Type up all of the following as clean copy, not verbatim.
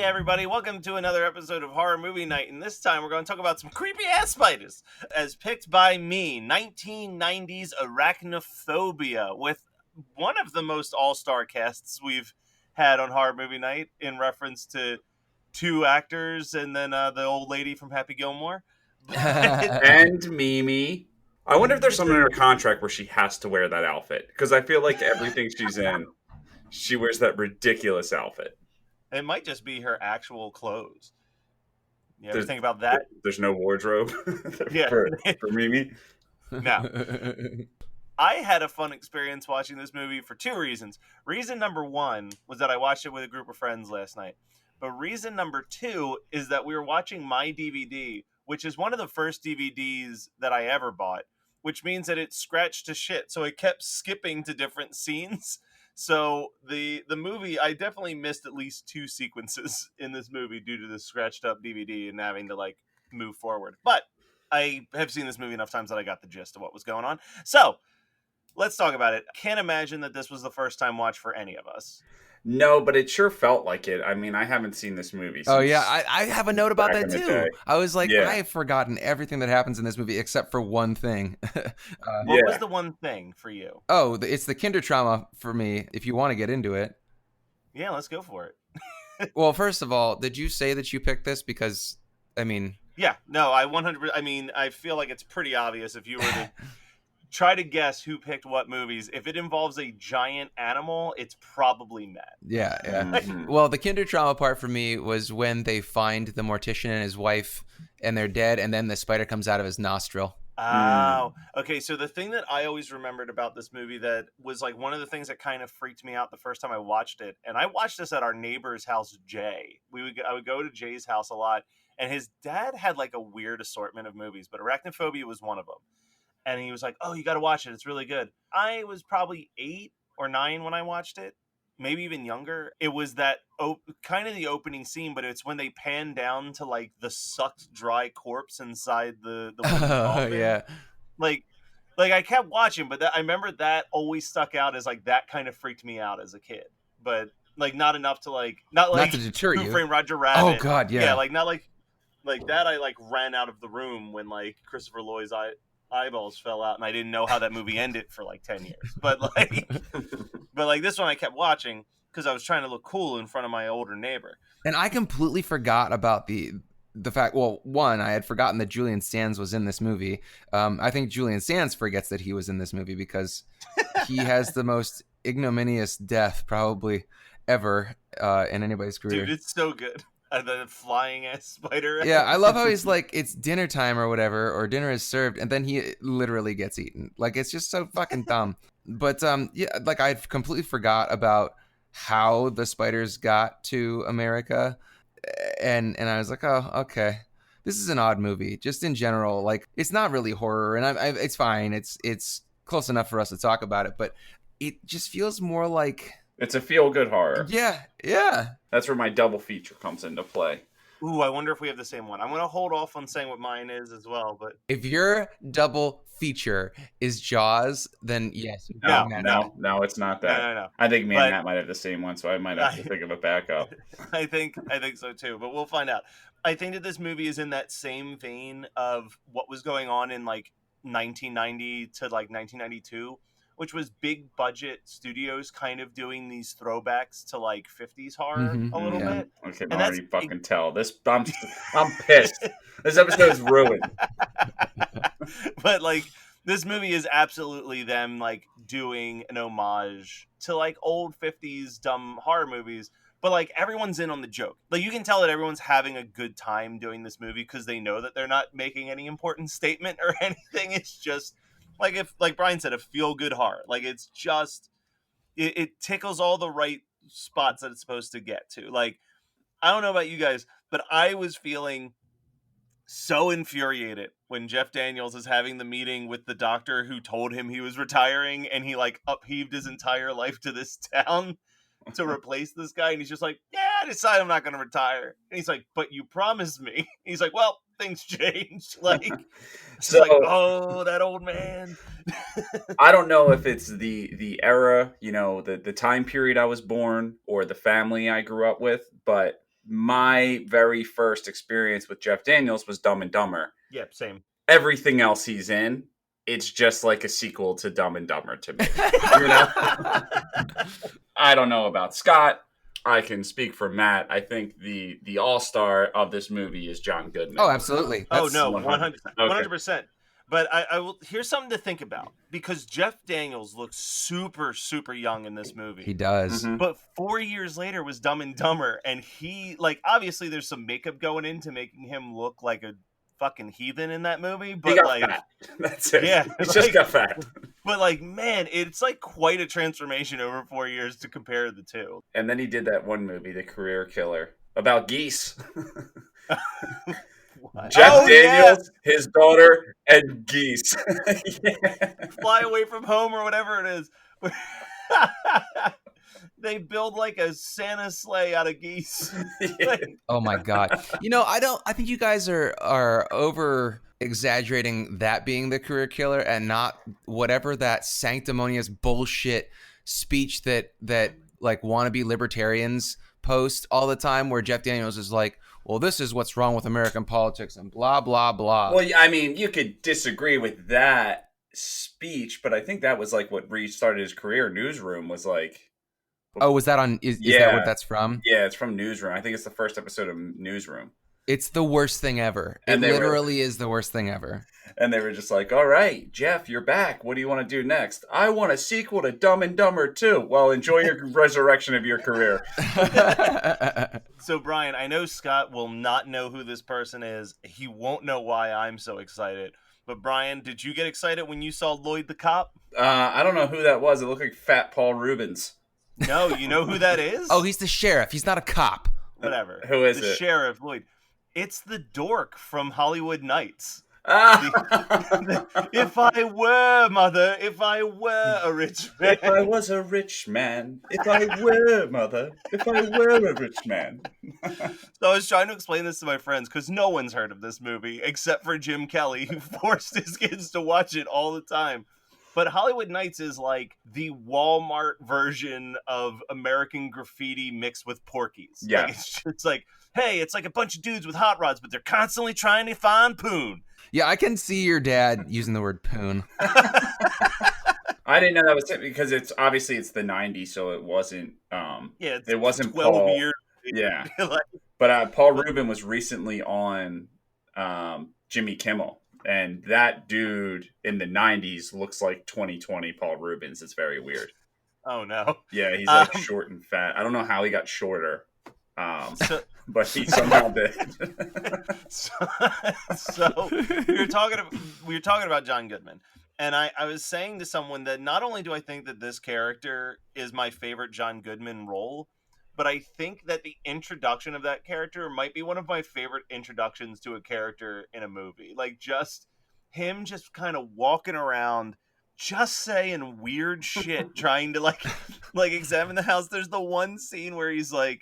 everybody, welcome to another episode of Horror Movie Night, and this time we're going to talk about some creepy-ass spiders, as picked by me, 1990s Arachnophobia, with one of the most all-star casts we've had on Horror Movie Night, in reference to two actors, and then the old lady from Happy Gilmore. And Mimi. I wonder if there's something in her contract where she has to wear that outfit, because I feel like everything she's in, she wears that ridiculous outfit. It might just be her actual clothes. You ever think about that? There's no wardrobe Yeah. for Mimi. No. I had a fun experience watching this movie for two reasons. Reason number one was that I watched it with a group of friends last night. But reason number two is that we were watching my DVD, which is one of the first DVDs that I ever bought, which means that it scratched to shit. So it kept skipping to different scenes. So the movie, I definitely missed at least two sequences in this movie due to the scratched up DVD and having to like move forward. But I have seen this movie enough times that I got the gist of what was going on. So let's talk about it. Can't imagine that this was the first time watch for any of us. No, but it sure felt like it. I mean, I haven't seen this movie since. Oh, yeah. I have a note about that, too. I was like, Yeah. I have forgotten everything that happens in this movie except for one thing. What was the one thing for you? Oh, it's the kinder trauma for me, if you want to get into it. Yeah, let's go for it. Well, first of all, did you say that you picked this? Because, I mean... Yeah, no, I feel like it's pretty obvious if you were to... try to guess who picked what movies. If it involves a giant animal, it's probably Matt. Yeah. Mm-hmm. Well, the kinder trauma part for me was when they find the mortician and his wife, and they're dead, and then the spider comes out of his nostril. Oh, okay. So the thing that I always remembered about this movie that was like one of the things that kind of freaked me out the first time I watched it, and I watched this at our neighbor's house, Jay. I would go to Jay's house a lot, and his dad had like a weird assortment of movies, but Arachnophobia was one of them. And he was like, oh, you got to watch it. It's really good. I was probably 8 or 9 when I watched it, maybe even younger. It was that kind of the opening scene, but it's when they pan down to like the sucked dry corpse inside the coffin. Yeah. Like I kept watching, but I remember that always stuck out as like that kind of freaked me out as a kid. But like not enough to not to deter you. Who Framed Roger Rabbit. Oh God, yeah. Yeah, like not like that. I like ran out of the room when like Christopher Lloyd's eyeballs fell out, and I didn't know how that movie ended for like 10 years. But like this one I kept watching because I was trying to look cool in front of my older neighbor. And I completely forgot about the fact, well, one, I had forgotten that Julian Sands was in this movie. I think Julian Sands forgets that he was in this movie because he has the most ignominious death probably ever in anybody's career. Dude, it's so good. The flying ass spider. Yeah, I love how he's like, it's dinner time or whatever, or dinner is served, and then he literally gets eaten. Like, it's just so fucking dumb. But yeah, like I completely forgot about how the spiders got to America, and I was like, oh, okay, this is an odd movie. Just in general, like it's not really horror, and it's fine. It's close enough for us to talk about it, but it just feels more like. It's a feel-good horror. Yeah. That's where my double feature comes into play. Ooh, I wonder if we have the same one. I'm going to hold off on saying what mine is as well, but... If your double feature is Jaws, then yes. No, it's not that. No. I think me and Matt might have the same one, so I might have to think of a backup. I think so too, but we'll find out. I think that this movie is in that same vein of what was going on in like 1990 to like 1992, which was big budget studios kind of doing these throwbacks to like 50s horror a little bit. I can already fucking tell. I'm pissed. This episode is ruined. But like this movie is absolutely them like doing an homage to like old 50s dumb horror movies. But like everyone's in on the joke. Like you can tell that everyone's having a good time doing this movie because they know that they're not making any important statement or anything. It's just like if, like Brian said, a feel-good horror. Like it's just, it tickles all the right spots that it's supposed to get to. Like, I don't know about you guys, but I was feeling so infuriated when Jeff Daniels is having the meeting with the doctor who told him he was retiring, and he like upheaved his entire life to this town to replace this guy. And he's just like, yeah, I decided I'm not going to retire. And he's like, but you promised me. He's like, well, things change. Like, so like, oh, that old man. I don't know if it's the era, the time period I was born or the family I grew up with, but my very first experience with Jeff Daniels was Dumb and Dumber. Yep, same. Everything else he's in, it's just like a sequel to Dumb and Dumber to me. You know? I don't know about Scott. I can speak for Matt. I think the all-star of this movie is John Goodman. Oh, absolutely. Oh, no, 100%. 100%. But I will. Here's something to think about, because Jeff Daniels looks super, super young in this movie. He does. Mhm. But 4 years later was Dumb and Dumber, and he, like, obviously there's some makeup going into making him look like a fucking heathen in that movie, He but got like, fat. That's it. Yeah, He like- just got fat. but like, man, it's like quite a transformation over 4 years to compare the two. And then he did that one movie, The Career Killer, about geese. What? Jeff Oh, yeah. Daniels, his daughter, and geese. Yeah. Fly Away from Home or whatever it is. They build like a Santa sleigh out of geese. Like, Oh my god. I think you guys are over exaggerating that being the career killer and not whatever that sanctimonious bullshit speech that like wannabe libertarians post all the time, where Jeff Daniels is like, well, this is what's wrong with American politics and blah blah blah. Well, I mean, you could disagree with that speech, but I think that was like what restarted his career. Newsroom was like, Oh, was that on? Is that Yeah. what that's from? yeah, it's from Newsroom. I think it's the first episode of Newsroom. It's the worst thing ever. And It they were- literally is the worst thing ever. And they were just like, all right, Jeff, you're back. What do you want to do next? I want a sequel to Dumb and Dumber 2. Well, enjoy your resurrection of your career. so Brian, I know Scott will not know who this person is. He won't know why I'm so excited. But Brian, did you get excited when you saw Lloyd the cop? I don't know who that was. It looked like Fat Paul Rubens. No, you know who that is? Oh, he's the sheriff. He's not a cop. Whatever. Who is the it? sheriff, Lloyd. It's the dork from Hollywood Nights. Ah! If I were, mother, if I were a rich man. If I was a rich man, if I were, mother, if I were a rich man. So I was trying to explain this to my friends because no one's heard of this movie except for Jim Kelly, who forced his kids to watch it all the time. But Hollywood Nights is like the Walmart version of American Graffiti mixed with Porky's. Yeah. Like, it's just like, hey, it's like a bunch of dudes with hot rods, but they're constantly trying to find poon. Yeah, I can see your dad using the word poon. I didn't know that was it because it's obviously it's the 90s, so it wasn't. Yeah, it's It wasn't 12 Paul. years. Yeah. Like, But Paul Rubin was recently on Jimmy Kimmel, and that dude in the 90s looks like 2020 Paul Rubens. It's very weird. oh no. Yeah, he's like Um, short and fat. I don't know how he got shorter, So, but he somehow did. so we were talking about John Goodman, and I was saying to someone that not only do I think that this character is my favorite John Goodman role, but I think that the introduction of that character might be one of my favorite introductions to a character in a movie. Like, just him just kind of walking around just saying weird shit, trying to like examine the house. There's the one scene where he's like,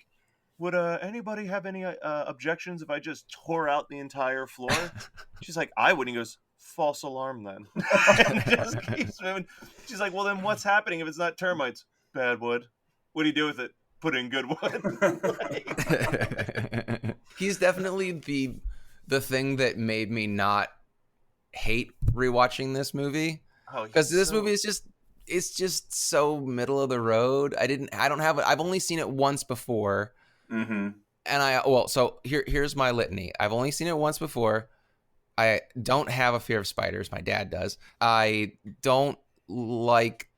would anybody have any objections if I just tore out the entire floor? She's like, I would. And he goes, false alarm then. And just keeps moving. She's like, well, then what's happening if it's not termites? Bad wood. What do you do with it? Put in good wood. Like, He's definitely the thing that made me not hate rewatching this movie, oh, because he's this so- movie is just so middle of the road. I don't have it. I've only seen it once before. Mm-hmm. And so here's my litany. I've only seen it once before. I don't have a fear of spiders. My dad does. I don't like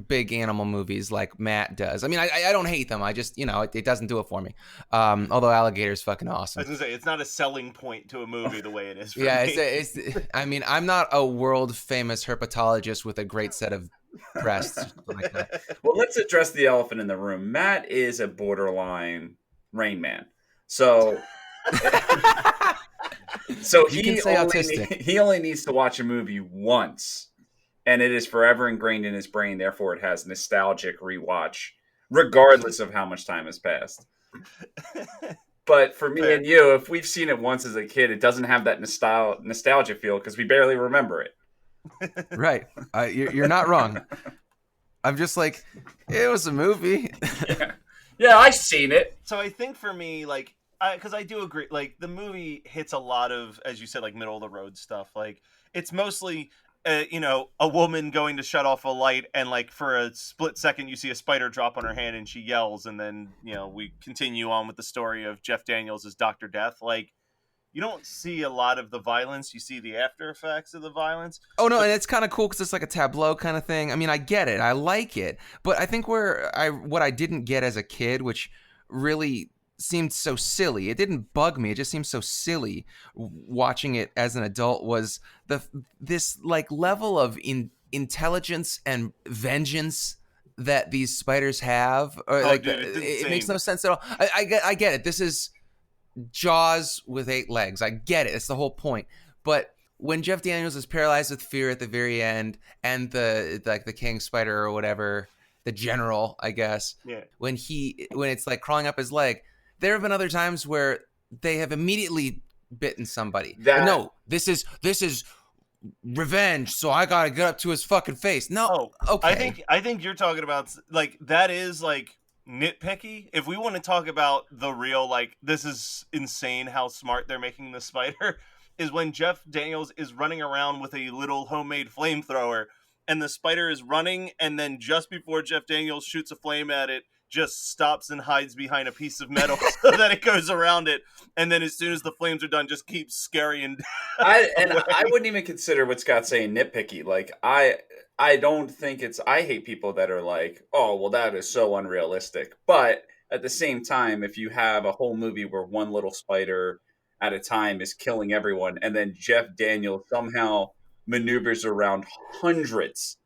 big animal movies like Matt does. I mean, I don't hate them. I just, it doesn't do it for me. Although alligator's fucking I awesome. was gonna say, it's not a selling point to a movie the way it is for Yeah, me. it's. I mean, I'm not a world famous herpetologist with a great set of breasts like that. Well, let's address the elephant in the room. Matt is a borderline Rain Man. So You can say autistic. he only needs to watch a movie once, and it is forever ingrained in his brain. Therefore, it has nostalgic rewatch, regardless of how much time has passed. But for me Fair. and you, if we've seen it once as a kid, it doesn't have that nostalgia feel because we barely remember it. Right. You're not wrong. I'm just like, it was a movie. Yeah, I've seen it. So I think for me, like, because I do agree. Like the movie hits a lot of, as you said, like middle of the road stuff. Like it's mostly, a woman going to shut off a light, and like for a split second, you see a spider drop on her hand, and she yells, and then we continue on with the story of Jeff Daniels as Dr. Death. Like you don't see a lot of the violence; you see the after effects of the violence. Oh no, But and it's kind of cool because it's like a tableau kind of thing. I mean, I get it, I like it, but I think what I didn't get as a kid, which really seemed so silly. It didn't bug me. It just seemed so silly watching it as an adult. Was this like level of intelligence and vengeance that these spiders have? Or oh, like dude, it's it makes insane. no sense at all. I get it. This is Jaws with 8 legs. I get it. It's the whole point. But when Jeff Daniels is paralyzed with fear at the very end, and the king spider or whatever, the general, I guess, Yeah. when it's like crawling up his leg, there have been other times where they have immediately bitten somebody. But no, this is revenge, so I gotta get up to his fucking face. No, okay. I think you're talking about like that is like nitpicky. If we want to talk about the real, like this is insane how smart they're making the spider, is when Jeff Daniels is running around with a little homemade flamethrower, and the spider is running, and then just before Jeff Daniels shoots a flame at it, just stops and hides behind a piece of metal so that it goes around it, and then as soon as the flames are done, just keeps scurrying. I wouldn't even consider what Scott's saying nitpicky. Like I don't think it's. I hate people that are like, oh well, that is so unrealistic. But at the same time, if you have a whole movie where one little spider at a time is killing everyone, and then Jeff Daniels somehow maneuvers around hundreds.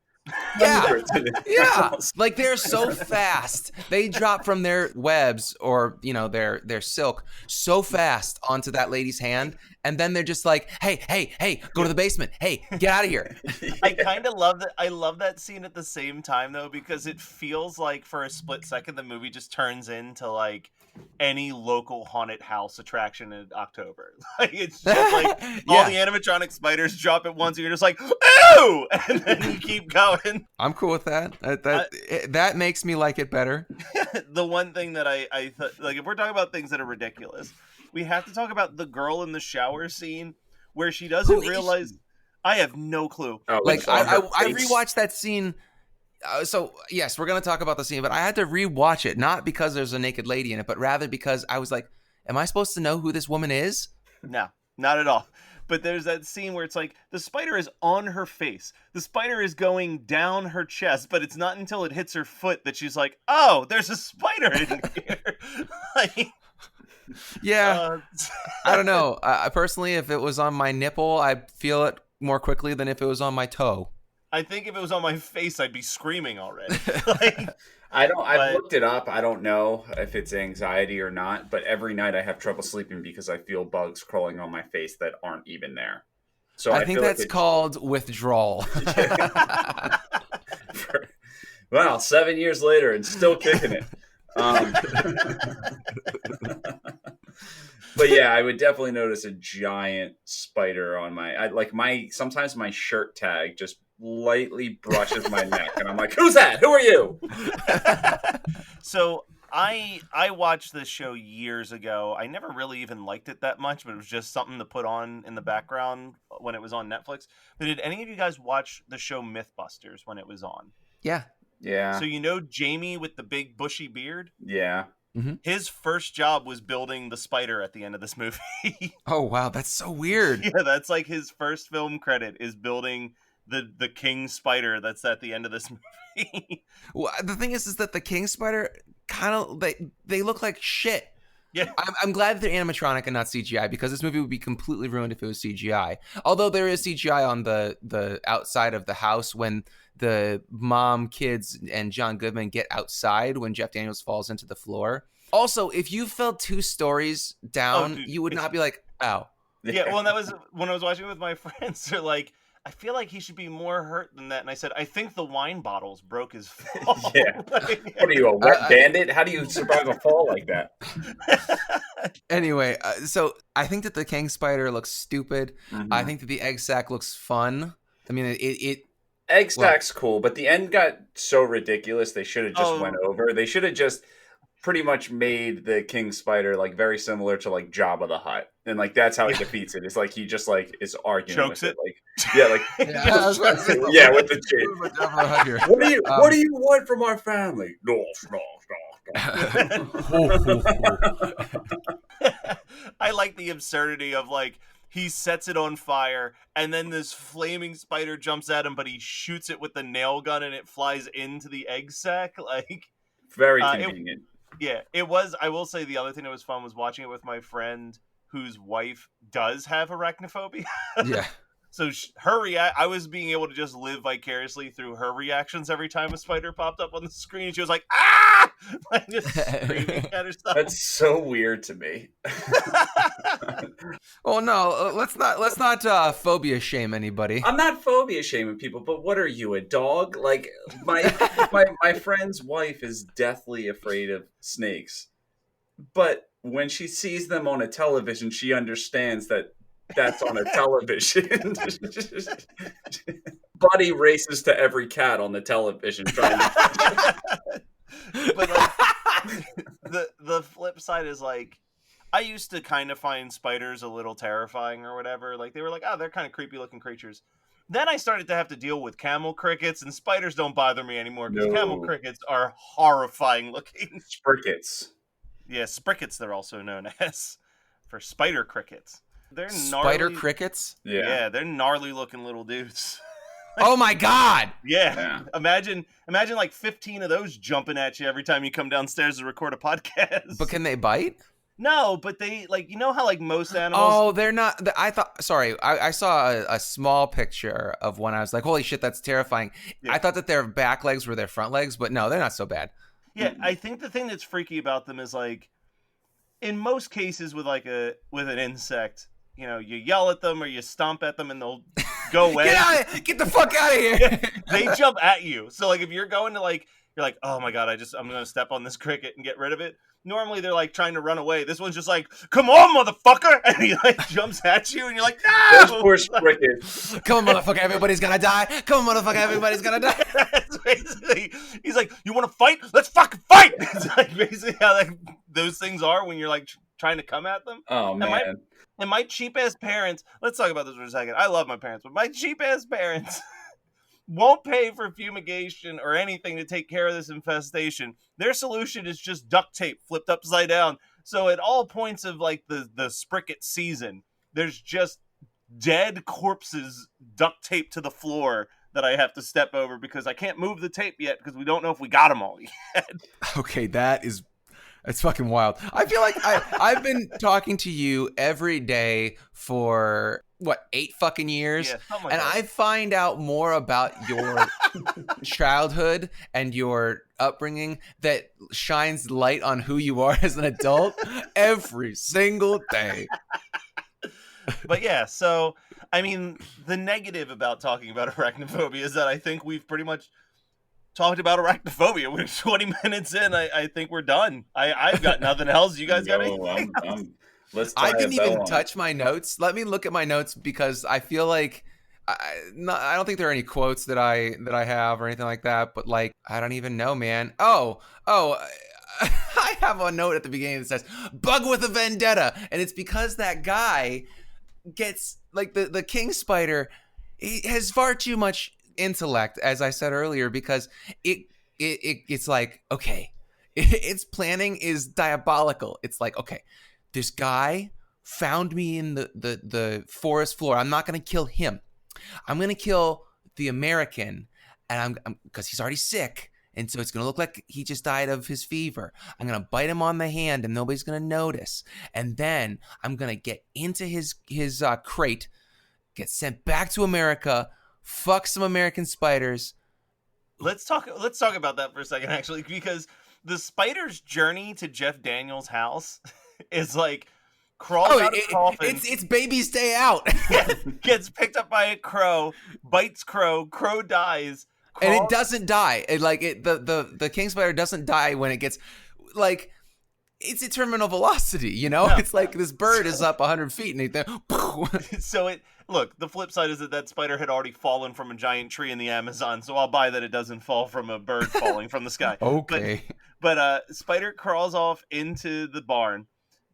Yeah, in his yeah. house. Like they're so fast. They drop from their webs or their silk so fast onto that lady's hand, and then they're just like, hey, go to the basement. Hey, get out of here. I kind of love that. I love that scene at the same time though, because it feels like for a split second the movie just turns into like any local haunted house attraction in October. Like it's just like all the animatronic spiders drop at once, and you're just like, ooh, and then you keep going. I'm cool with that. That makes me like it better. The one thing that I thought, like, if we're talking about things that are ridiculous, we have to talk about the girl in the shower scene where she doesn't realize. I have no clue. Oh, like I rewatched that scene. So yes, we're gonna talk about the scene, but I had to rewatch it not because there's a naked lady in it, but rather because I was like, "Am I supposed to know who this woman is?" No, not at all. But there's that scene where it's like the spider is on her face. The spider is going down her chest, but it's not until it hits her foot that she's like, "Oh, there's a spider in here." Like, yeah, I don't know. I personally, if it was on my nipple, I'd feel it more quickly than if it was on my toe. I think if it was on my face, I'd be screaming already. I've looked it up. I don't know if it's anxiety or not, but every night I have trouble sleeping because I feel bugs crawling on my face that aren't even there. So I think that's called withdrawal. Well, 7 years later and still kicking it. But yeah, I would definitely notice a giant spider on sometimes my shirt tag just lightly brushes my neck, and I'm like, "Who's that? Who are you?" So I watched this show years ago. I never really even liked it that much, but it was just something to put on in the background when it was on Netflix. But did any of you guys watch the show Mythbusters when it was on? Yeah. So Jamie with the big bushy beard? Yeah. Mm-hmm. His first job was building the spider at the end of this movie. Oh wow, that's so weird. Yeah, that's like his first film credit is building the king spider that's at the end of this movie. Well, the thing is that the king spider kind of they look like shit. Yeah, I'm glad that they're animatronic and not CGI, because this movie would be completely ruined if it was CGI. Although there is CGI on the outside of the house when the mom, kids, and John Goodman get outside when Jeff Daniels falls into the floor. Also, if you fell 2 stories down, you would not be like, ow. Yeah, well, and that was when I was watching it with my friends. They're like, I feel like he should be more hurt than that. And I said, I think the wine bottles broke his fall. Yeah. What are you, a wet bandit? How do you survive a fall like that? Anyway, so I think that the king spider looks stupid. Mm-hmm. I think that the egg sack looks fun. I mean, it egg sack's cool, but the end got so ridiculous they should have just went over. They should have just pretty much made the king spider like very similar to like Jabba the Hutt, and like that's how he defeats it. It's like he just like is arguing Chokes with it. like yeah, like Yeah, I was about to say, yeah, with the chain. What do you want from our family? No. I like the absurdity of like he sets it on fire and then this flaming spider jumps at him, but he shoots it with the nail gun and it flies into the egg sack. Like Very convenient. It was. I will say the other thing that was fun was watching it with my friend whose wife does have arachnophobia. Yeah. So I was being able to just live vicariously through her reactions every time a spider popped up on the screen. She was like, "Ah!" like just screaming at herself. That's so weird to me. Oh no, let's not phobia shame anybody. I'm not phobia shaming people, but what are you, a dog? Like my friend's wife is deathly afraid of snakes, but when she sees them on a television, she understands that that's on a television. Buddy races to every cat on the television trying to... But like, the flip side is like, I used to kind of find spiders a little terrifying or whatever. Like they were like, oh, they're kind of creepy looking creatures. Then I started to have to deal with camel crickets, and spiders don't bother me anymore because camel crickets are horrifying looking. Sprickets. Yeah, sprickets they're also known as, for spider crickets. They're Spider gnarly crickets? Yeah, they're gnarly looking little dudes. Oh my god! Yeah. Imagine like 15 of those jumping at you every time you come downstairs to record a podcast. But can they bite? No, but they, like, you know how like most animals... Oh, they're not... I saw a small picture of one. I was like, holy shit, that's terrifying. Yeah. I thought that their back legs were their front legs, but no, they're not so bad. Yeah, I think the thing that's freaky about them is like, in most cases with like with an insect, you know, you yell at them or you stomp at them and they'll go away. Get the fuck out of here. They jump at you. So like if you're going to like, you're like, oh my god, I'm going to step on this cricket and get rid of it. Normally they're like trying to run away. This one's just like, come on, motherfucker. And he like jumps at you and you're like, no. Those poor sprickets. Come on, motherfucker, everybody's going to die. Come on, motherfucker, everybody's going to die. That's basically, he's like, you want to fight? Let's fucking fight. It's like basically how like, those things are when you're like trying to come at them. Oh, man. And my cheap-ass parents, let's talk about this for a second. I love my parents, but my cheap-ass parents won't pay for fumigation or anything to take care of this infestation. Their solution is just duct tape flipped upside down. So at all points of like the spricket season, there's just dead corpses duct taped to the floor that I have to step over because I can't move the tape yet because we don't know if we got them all yet. Okay, it's fucking wild. I feel like I've been talking to you every day for, 8 fucking years? Yeah, something like and that. I find out more about your childhood and your upbringing that shines light on who you are as an adult every single day. But yeah, so, I mean, the negative about talking about arachnophobia is that I think we've pretty much talked about arachnophobia. We're 20 minutes in. I think we're done. I've got nothing else. You guys got anything else? I didn't even touch my notes. Let me look at my notes because I feel like I don't think there are any quotes that I have or anything like that. But like, I don't even know, man. Oh, I have a note at the beginning that says "bug with a vendetta," and it's because that guy gets like the king spider. He has far too much intellect, as I said earlier, because it's like, okay, its planning is diabolical. It's like, okay, this guy found me in the forest floor. I'm not going to kill him. I'm going to kill the American, and I'm because he's already sick, and so it's going to look like he just died of his fever. I'm going to bite him on the hand, and nobody's going to notice. And then I'm going to get into his crate, get sent back to America, fuck some American spiders. Let's talk about that for a second, actually, because the spider's journey to Jeff Daniels' house is like crawls out of a coffin. It's baby's day out. Gets picked up by a crow, bites crow dies. And it doesn't die. The king spider doesn't die when it gets like it's a terminal velocity, you know? No. It's like this bird is up 100 feet and so look, the flip side is that spider had already fallen from a giant tree in the Amazon, so I'll buy that it doesn't fall from a bird falling from the sky. Okay. But spider crawls off into the barn.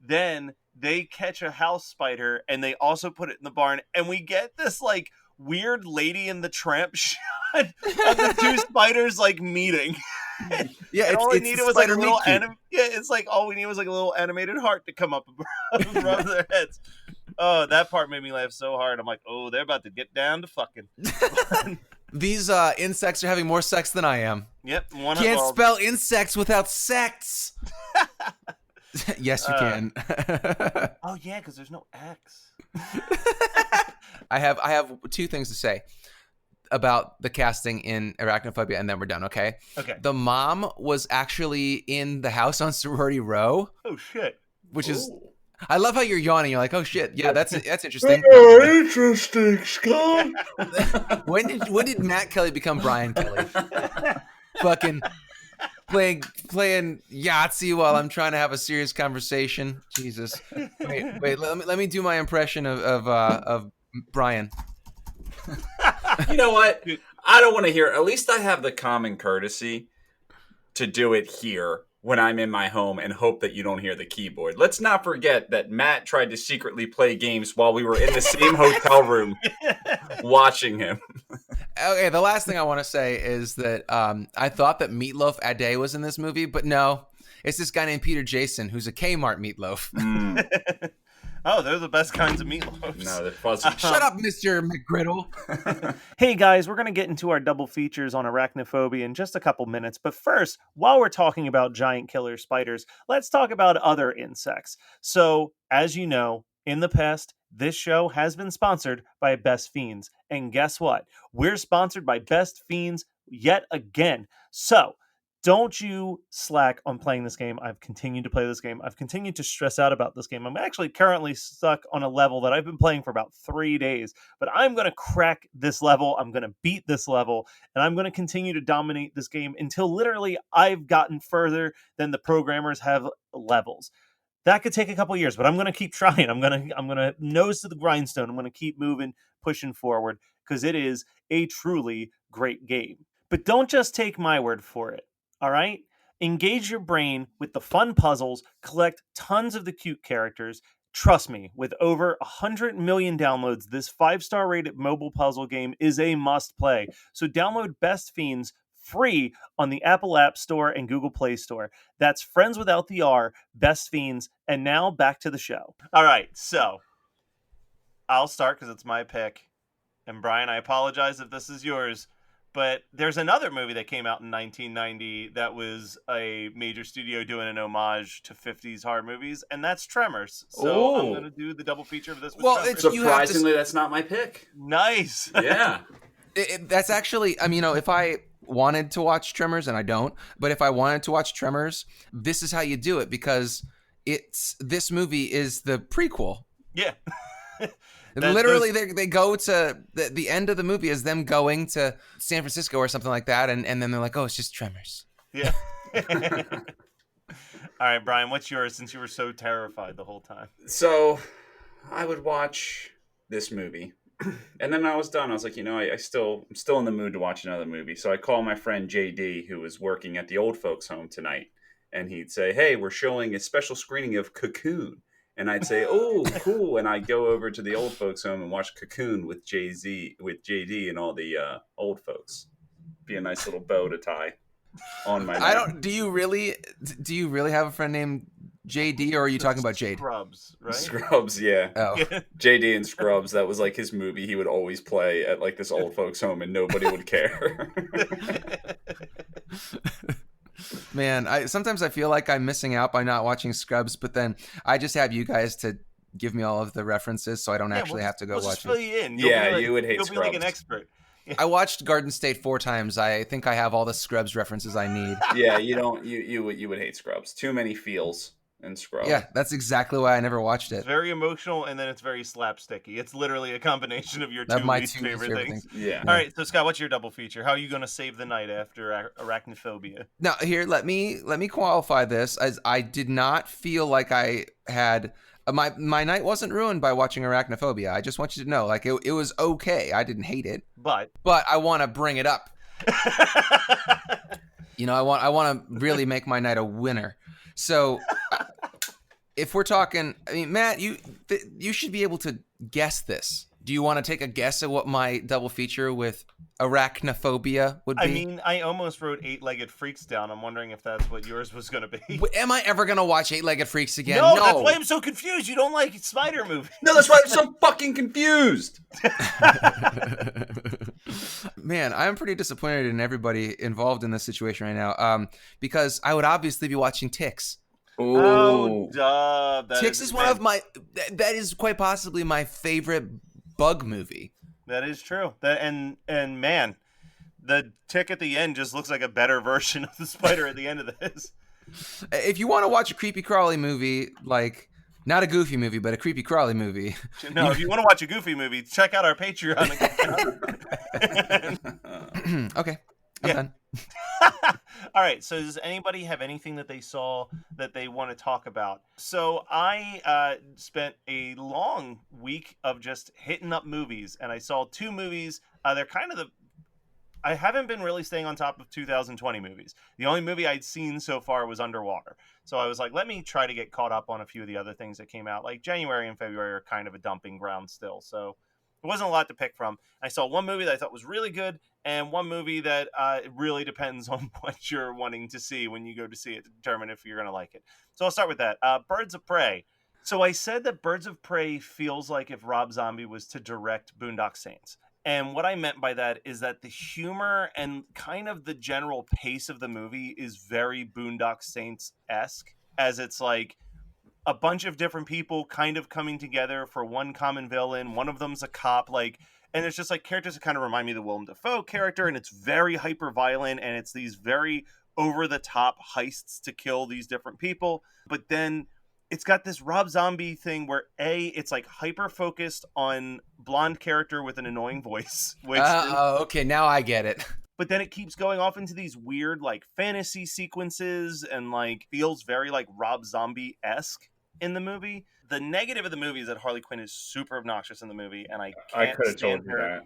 Then they catch a house spider and they also put it in the barn. And we get this like weird Lady in the Tramp shot of the two spiders like meeting. Yeah, And all we needed was like a little cute. it's like all we needed was like a little animated heart to come up above their heads. Oh, that part made me laugh so hard. I'm like, oh, they're about to get down to fucking. These insects are having more sex than I am. Yep, Can't spell insects without sex. Yes, you can. Oh yeah, because there's no X. I have two things to say about the casting in Arachnophobia, and then we're done. Okay. Okay. The mom was actually in the house on Sorority Row. Oh shit. Which is. I love how you're yawning. You're like, oh shit, yeah, that's interesting. Interesting, Scott. When did Matt Kelly become Brian Kelly? Fucking playing Yahtzee while I'm trying to have a serious conversation. Jesus. Wait. Let me do my impression of Brian. You know what? I don't want to hear. At least I have the common courtesy to do it here when I'm in my home and hope that you don't hear the keyboard. Let's not forget that Matt tried to secretly play games while we were in the same hotel room watching him. Okay, the last thing I want to say is that I thought that Meatloaf Ade was in this movie, but no. It's this guy named Peter Jason, who's a Kmart meatloaf. Oh, they're the best kinds of meatloafs. No, they're fuzzy. Shut up, Mr. McGriddle. Hey guys, we're going to get into our double features on Arachnophobia in just a couple minutes. But first, while we're talking about giant killer spiders, let's talk about other insects. So, as you know, in the past, this show has been sponsored by Best Fiends. And guess what? We're sponsored by Best Fiends yet again. So, don't you slack on playing this game. I've continued to play this game. I've continued to stress out about this game. I'm actually currently stuck on a level that I've been playing for about 3 days. But I'm going to crack this level. I'm going to beat this level. And I'm going to continue to dominate this game until literally I've gotten further than the programmers have levels. That could take a couple years, but I'm going to keep trying. I'm going to nose to the grindstone. I'm going to keep moving, pushing forward, because it is a truly great game. But don't just take my word for it. All right? Engage your brain with the fun puzzles, collect tons of the cute characters. Trust me, with over 100 million downloads, this 5-star rated mobile puzzle game is a must play. So download Best Fiends free on the Apple App Store and Google Play Store. That's Friends Without the R, Best Fiends, and now back to the show. All right, so I'll start because it's my pick. And Brian, I apologize if this is yours. But there's another movie that came out in 1990 that was a major studio doing an homage to 50s horror movies, and that's Tremors. So I'm going to do the double feature of this with Tremors. Surprisingly, that's not my pick. Nice. Yeah. That's actually, I mean, if I wanted to watch Tremors, and I don't, but if I wanted to watch Tremors, this is how you do it, because this movie is the prequel. Yeah. Literally, they go to the end of the movie is them going to San Francisco or something like that, and then they're like, oh, it's just Tremors. Yeah. All right, Brian, what's yours since you were so terrified the whole time? So I would watch this movie, and then I was done. I was like, I'm still in the mood to watch another movie. So I call my friend JD, who was working at the old folks home tonight, and he'd say, hey, we're showing a special screening of Cocoon. And I'd say, oh, cool. And I'd go over to the old folks home and watch Cocoon with JD and all the old folks. Be a nice little bow to tie on my neck. Do you really have a friend named JD, or are you talking about Jade? Scrubs, right? Scrubs, yeah. Oh. JD and Scrubs, that was like his movie he would always play at like this old folks home and nobody would care. Man, sometimes I feel like I'm missing out by not watching Scrubs, but then I just have you guys to give me all of the references, so I don't actually have to go watch fill it. you in. You would hate Scrubs. You'll be like an expert. Yeah. I watched Garden State 4 times. I think I have all the Scrubs references I need. Yeah, you would hate Scrubs. Too many feels in Scrubs. Yeah, that's exactly why I never watched it. It's very emotional, and then it's very slapsticky. It's literally a combination of your two least favorite things. Yeah. All right, so Scott, what's your double feature? How are you going to save the night after Arachnophobia? Now, here, let me qualify this, as I did not feel like I had my night wasn't ruined by watching Arachnophobia. I just want you to know, like, it was okay. I didn't hate it, but I want to bring it up. I want to really make my night a winner. So if we're talking, I mean, Matt, you should be able to guess this. Do you want to take a guess at what my double feature with Arachnophobia would be? I mean, I almost wrote Eight-Legged Freaks down. I'm wondering if that's what yours was going to be. Am I ever going to watch Eight-Legged Freaks again? No, that's why I'm so confused. You don't like spider movies. No, that's why I'm so fucking confused. Man, I'm pretty disappointed in everybody involved in this situation right now, because I would obviously be watching Ticks. Ooh. Oh, duh. Ticks is one of that is quite possibly my favorite bug movie. That is true. And man, the tick at the end just looks like a better version of the spider at the end of this. If you want to watch a creepy crawly movie, like not a goofy movie, but a creepy crawly movie. No, if you want to watch a goofy movie, check out our Patreon. Okay, I'm done. All right, so does anybody have anything that they saw that they want to talk about? So I spent a long week of just hitting up movies, and I saw 2 movies. They're kind of I haven't been really staying on top of 2020 movies. The only movie I'd seen so far was Underwater. So I was like, let me try to get caught up on a few of the other things that came out. Like January and February are kind of a dumping ground still. So there wasn't a lot to pick from. I saw one movie that I thought was really good, and one movie that it really depends on what you're wanting to see when you go to see it to determine if you're going to like it. So I'll start with that. Birds of Prey. So I said that Birds of Prey feels like if Rob Zombie was to direct Boondock Saints. And what I meant by that is that the humor and kind of the general pace of the movie is very Boondock Saints-esque, as it's like a bunch of different people kind of coming together for one common villain. One of them's a cop, and it's just like characters that kind of remind me of the Willem Dafoe character, and it's very hyper violent, and it's these very over the top heists to kill these different people. But then it's got this Rob Zombie thing where it's like hyper focused on blonde character with an annoying voice. Okay, now I get it. But then it keeps going off into these weird like fantasy sequences and like feels very like Rob Zombie-esque in the movie. The negative of the movie is that Harley Quinn is super obnoxious in the movie, and I could have told you that.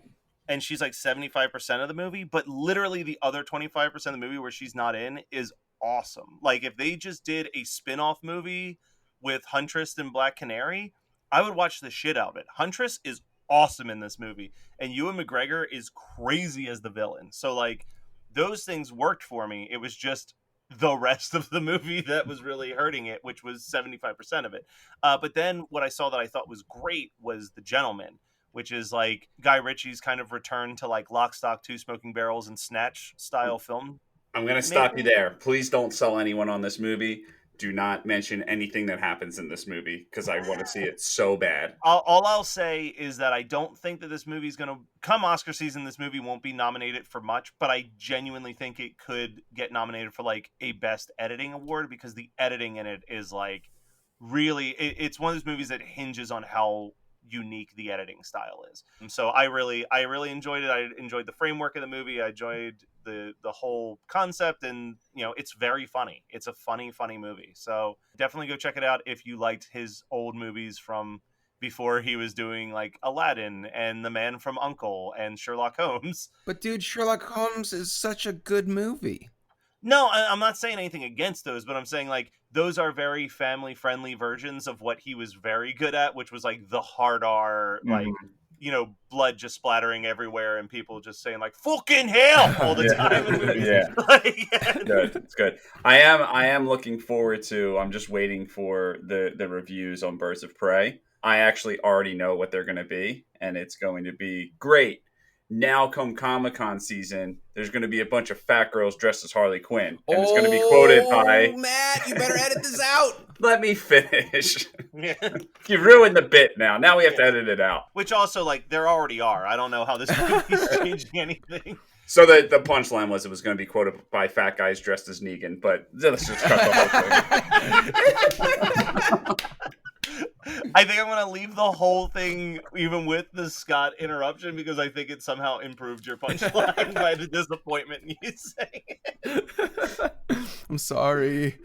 And she's like 75% of the movie, but literally the other 25% of the movie where she's not in is awesome. Like if they just did a spin-off movie with Huntress and Black Canary, I would watch the shit out of it. Huntress is awesome in this movie, and Ewan McGregor is crazy as the villain. So like those things worked for me. It was just the rest of the movie that was really hurting it, which was 75% of it. But then what I saw that I thought was great was The Gentleman, which is like Guy Ritchie's kind of return to like Lock, Stock, Two Smoking Barrels and Snatch style film. I'm going to stop you there. Please don't sell anyone on this movie. Do not mention anything that happens in this movie because I want to see it so bad. All I'll say is that I don't think that this movie is going to come Oscar season. This movie won't be nominated for much, but I genuinely think it could get nominated for like a best editing award because the editing in it is like really, it's one of those movies that hinges on how unique the editing style is. And so I really enjoyed it. I enjoyed the framework of the movie. I enjoyed the whole concept, and it's very funny. It's a funny movie. So definitely go check it out if you liked his old movies from before he was doing like Aladdin and The Man from U.N.C.L.E. and Sherlock Holmes. But dude, Sherlock Holmes is such a good movie. No, I'm not saying anything against those, but I'm saying like those are very family friendly versions of what he was very good at, which was like the hard R, like blood just splattering everywhere and people just saying like "fucking hell" all the time. Good, it's good. I am looking forward to. I'm just waiting for the reviews on Birds of Prey. I actually already know what they're going to be, and it's going to be great. Now come Comic-Con season, there's going to be a bunch of fat girls dressed as Harley Quinn. And it's going to be quoted by... Matt, you better edit this out. Let me finish. You ruined the bit now. Now we have to edit it out. Which also, like, there already are. I don't know how this movie's changing anything. So the punchline was it was going to be quoted by fat guys dressed as Negan, but let's just cut the whole thing. I think I'm going to leave the whole thing even with the Scott interruption because I think it somehow improved your punchline by the disappointment in you saying it. I'm sorry.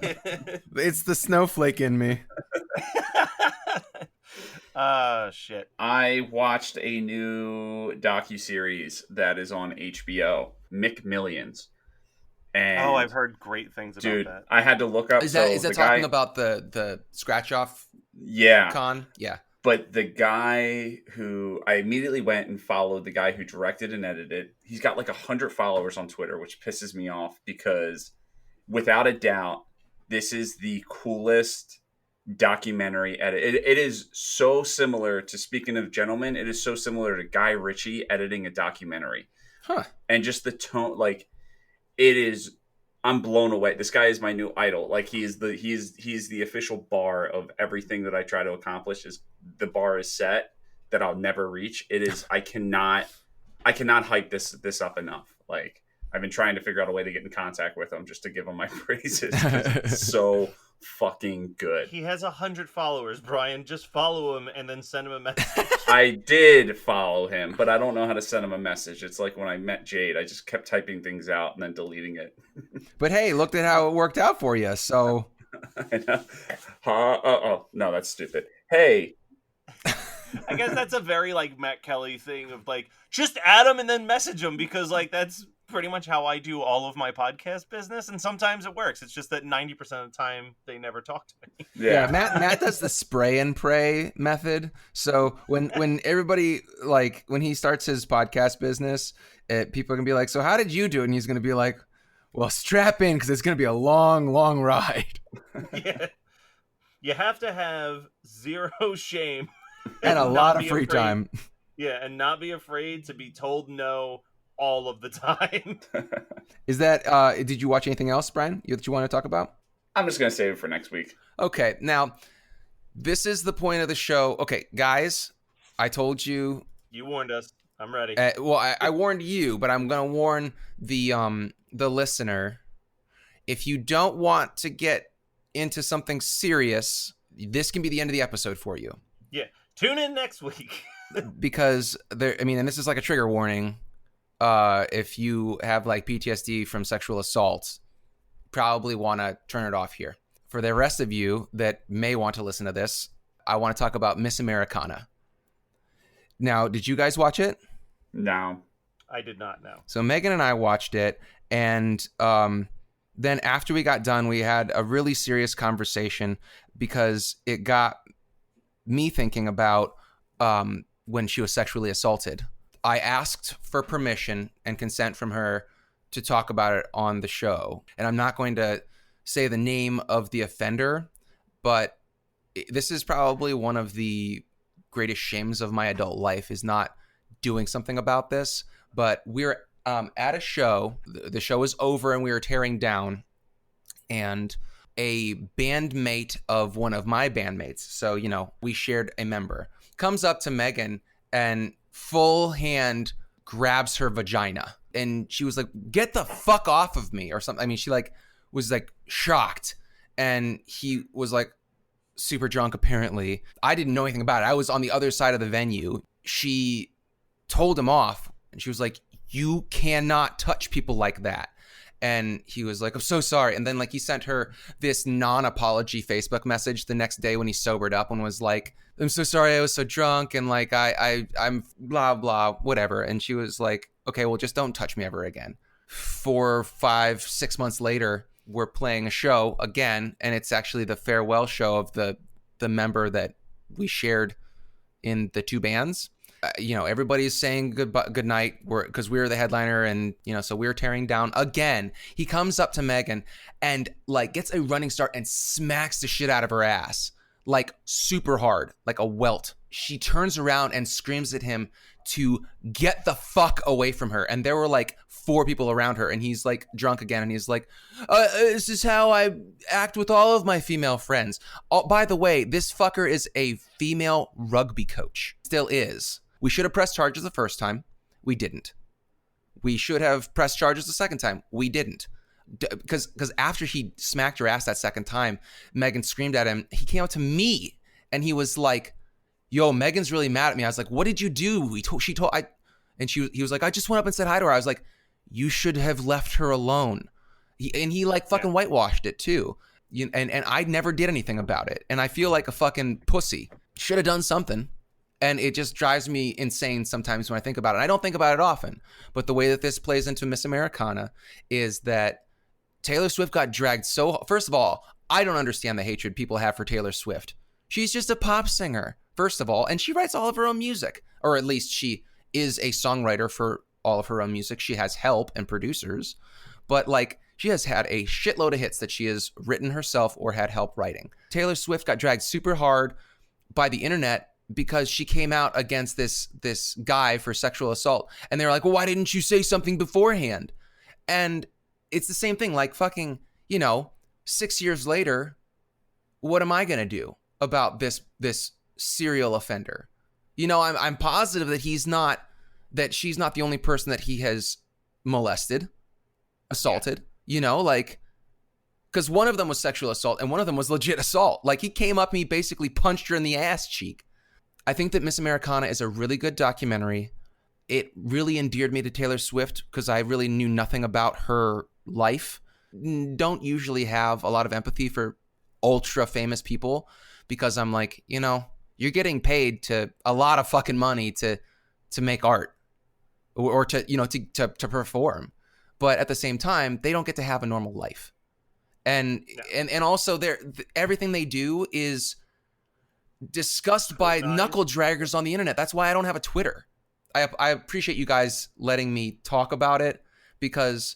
It's the snowflake in me. Shit. I watched a new docuseries that is on HBO, McMillions. And Oh, I've heard great things about dude, that. I had to look up. Is that the talking guy, about the scratch off yeah. con? Yeah. But the guy who I immediately went and followed, the guy who directed and edited, he's got like 100 followers on Twitter, which pisses me off because without a doubt, this is the coolest documentary edit. It is so similar to, speaking of gentlemen, it is so similar to Guy Ritchie editing a documentary. Huh. And just the tone, like, it is, I'm blown away. This guy is my new idol. Like, he's the official bar of everything that I try to accomplish. Is the bar is set that I'll never reach. It is, I cannot hype this up enough. Like, I've been trying to figure out a way to get in contact with him just to give him my praises. It's so fucking good. He has 100 followers, Brian. Just follow him and then send him a message. I did follow him, but I don't know how to send him a message. It's like when I met Jade, I just kept typing things out and then deleting it. But hey, look at how it worked out for you. So I know. Oh, no, that's stupid. Hey. I guess that's a very like Matt Kelly thing of like, just add him and then message him, because like that's pretty much how I do all of my podcast business, and sometimes it works. It's just that 90% of the time they never talk to me. yeah, Matt does the spray and pray method. So when everybody, like, when he starts his podcast business, people are gonna be like, so how did you do it? And he's gonna be like, well, strap in because it's gonna be a long ride. Yeah, you have to have zero shame And a not lot of be free afraid- time. Yeah, and not be afraid to be told no all of the time. Is that did you watch anything else, Brian, that you want to talk about? I'm just going to save it for next week. Okay, now this is the point of the show. Okay, guys, I told you. You warned us. I'm ready. Well, I warned you, but I'm gonna warn the listener. If you don't want to get into something serious, this can be the end of the episode for you. Yeah, tune in next week. Because and this is like a trigger warning. If you have like PTSD from sexual assault, probably want to turn it off here. For the rest of you that may want to listen to this, I want to talk about Miss Americana. Now, did you guys watch it? No. I did not know. So Megan and I watched it, and then after we got done, we had a really serious conversation because it got me thinking about when she was sexually assaulted. I asked for permission and consent from her to talk about it on the show. And I'm not going to say the name of the offender, but this is probably one of the greatest shames of my adult life, is not doing something about this. But we're at a show. The show is over and we were tearing down. And a bandmate of one of my bandmates, so, we shared a member, comes up to Megan and full hand grabs her vagina. And she was like, get the fuck off of me or something. I mean, she was shocked. And he was like super drunk, apparently. I didn't know anything about it. I was on the other side of the venue. She told him off and she was like, you cannot touch people like that. And he was like, I'm so sorry. And then he sent her this non-apology Facebook message the next day when he sobered up and was like, I'm so sorry, I was so drunk, and I'm blah, blah, whatever. And she was like, okay, well, just don't touch me ever again. 4, 5, 6 months later, we're playing a show again, and it's actually the farewell show of the member that we shared in the two bands. Everybody's saying good night because we were the headliner, and so we were tearing down again. He comes up to Megan and gets a running start and smacks the shit out of her ass, super hard, like a welt. She turns around and screams at him to get the fuck away from her. And there were 4 people around her, and he's drunk again, and he's like, this is how I act with all of my female friends. Oh, by the way, this fucker is a female rugby coach. Still is. We should have pressed charges the first time. We didn't. We should have pressed charges the second time. We didn't. Because after he smacked her ass that second time, Megan screamed at him. He came up to me and he was like, yo, Megan's really mad at me. I was like, what did you do? He was like, I just went up and said hi to her. I was like, you should have left her alone. He fucking whitewashed it too. And I never did anything about it. And I feel like a fucking pussy. Should have done something. And it just drives me insane sometimes when I think about it. And I don't think about it often. But the way that this plays into Miss Americana is that Taylor Swift got dragged so... First of all, I don't understand the hatred people have for Taylor Swift. She's just a pop singer, first of all, and she writes all of her own music. Or at least she is a songwriter for all of her own music. She has help and producers. But, like, she has had a shitload of hits that she has written herself or had help writing. Taylor Swift got dragged super hard by the internet because she came out against this guy for sexual assault. And they were like, well, why didn't you say something beforehand? And it's the same thing. Like, fucking, 6 years later, what am I going to do about this serial offender? I'm positive that she's not the only person that he has molested, assaulted, because one of them was sexual assault and one of them was legit assault. Like, he came up and he basically punched her in the ass cheek. I think that Miss Americana is a really good documentary. It really endeared me to Taylor Swift because I really knew nothing about her life. Don't usually have a lot of empathy for ultra famous people because I'm like, you're getting paid to a lot of fucking money to make art or to perform. But at the same time, they don't get to have a normal life. And also everything they do is discussed by knuckle draggers on the internet. That's why I don't have a Twitter. I appreciate you guys letting me talk about it because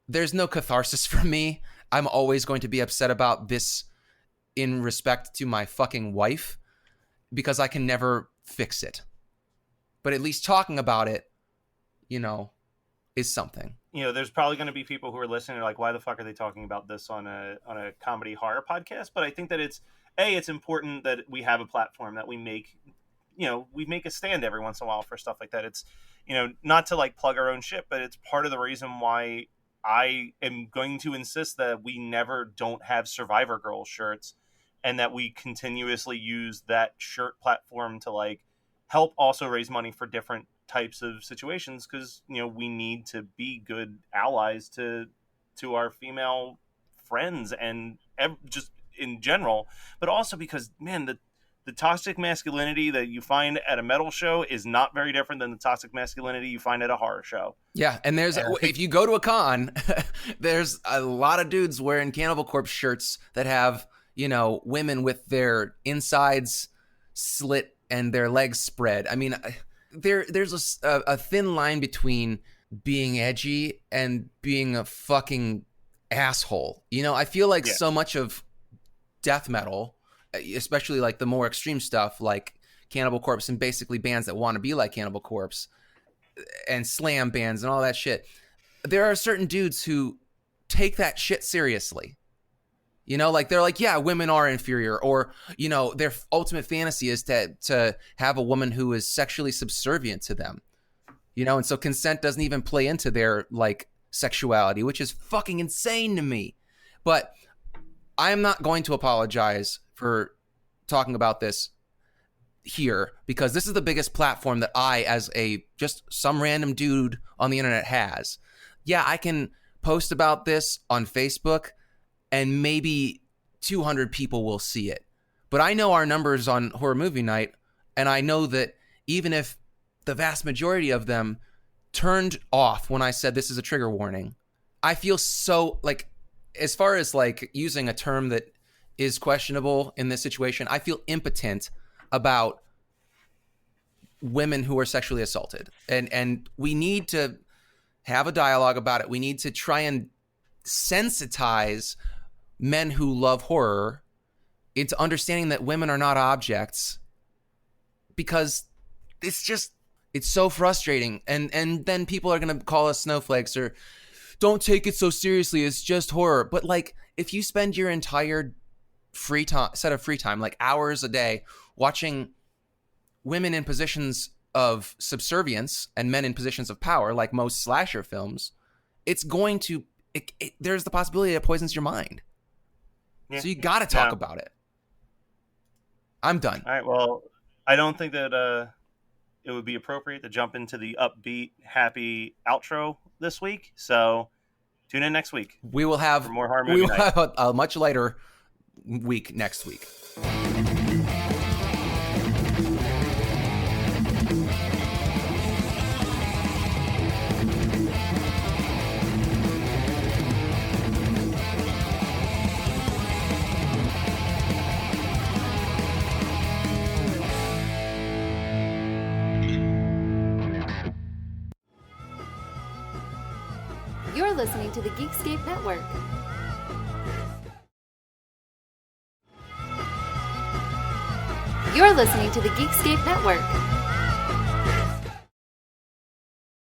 there's no catharsis for me. I'm always going to be upset about this in respect to my fucking wife because I can never fix it. But at least talking about it, is something. There's probably going to be people who are listening like, why the fuck are they talking about this on a comedy horror podcast? But I think that it's important that we have a platform that we make a stand every once in a while for stuff like that. It's, not to like plug our own shit, but it's part of the reason why I am going to insist that we never don't have Survivor Girl shirts and that we continuously use that shirt platform to like help also raise money for different types of situations. Cause we need to be good allies to our female friends and just in general, but also because, man, the toxic masculinity that you find at a metal show is not very different than the toxic masculinity you find at a horror show. Yeah, and if you go to a con, there's a lot of dudes wearing Cannibal Corpse shirts that have, women with their insides slit and their legs spread. I mean, there's a thin line between being edgy and being a fucking asshole. I feel like so much of death metal, especially like the more extreme stuff like Cannibal Corpse and basically bands that want to be like Cannibal Corpse and slam bands and all that shit, there are certain dudes who take that shit seriously. Like they're like, yeah, women are inferior, or their ultimate fantasy is to have a woman who is sexually subservient to them, and so consent doesn't even play into their like sexuality, which is fucking insane to me. But I'm not going to apologize for talking about this here because this is the biggest platform that I, as just some random dude on the internet, has. Yeah, I can post about this on Facebook and maybe 200 people will see it. But I know our numbers on Horror Movie Night, and I know that even if the vast majority of them turned off when I said this is a trigger warning, I feel so like, as far as like using a term that is questionable in this situation, I feel impotent about women who are sexually assaulted. And we need to have a dialogue about it. We need to try and sensitize men who love horror into understanding that women are not objects, because it's so frustrating. And then people are going to call us snowflakes or don't take it so seriously. It's just horror. But like, if you spend your entire free time, like hours a day, watching women in positions of subservience and men in positions of power, like most slasher films, it's going to, there's the possibility it poisons your mind. Yeah. So you got to talk about it. I'm done. All right. Well, I don't think that it would be appropriate to jump into the upbeat, happy outro this week. So tune in next week. We will have more horror movie night. Have a much lighter week next week. listening to the Geekscape Network. You're listening to the Geekscape Network.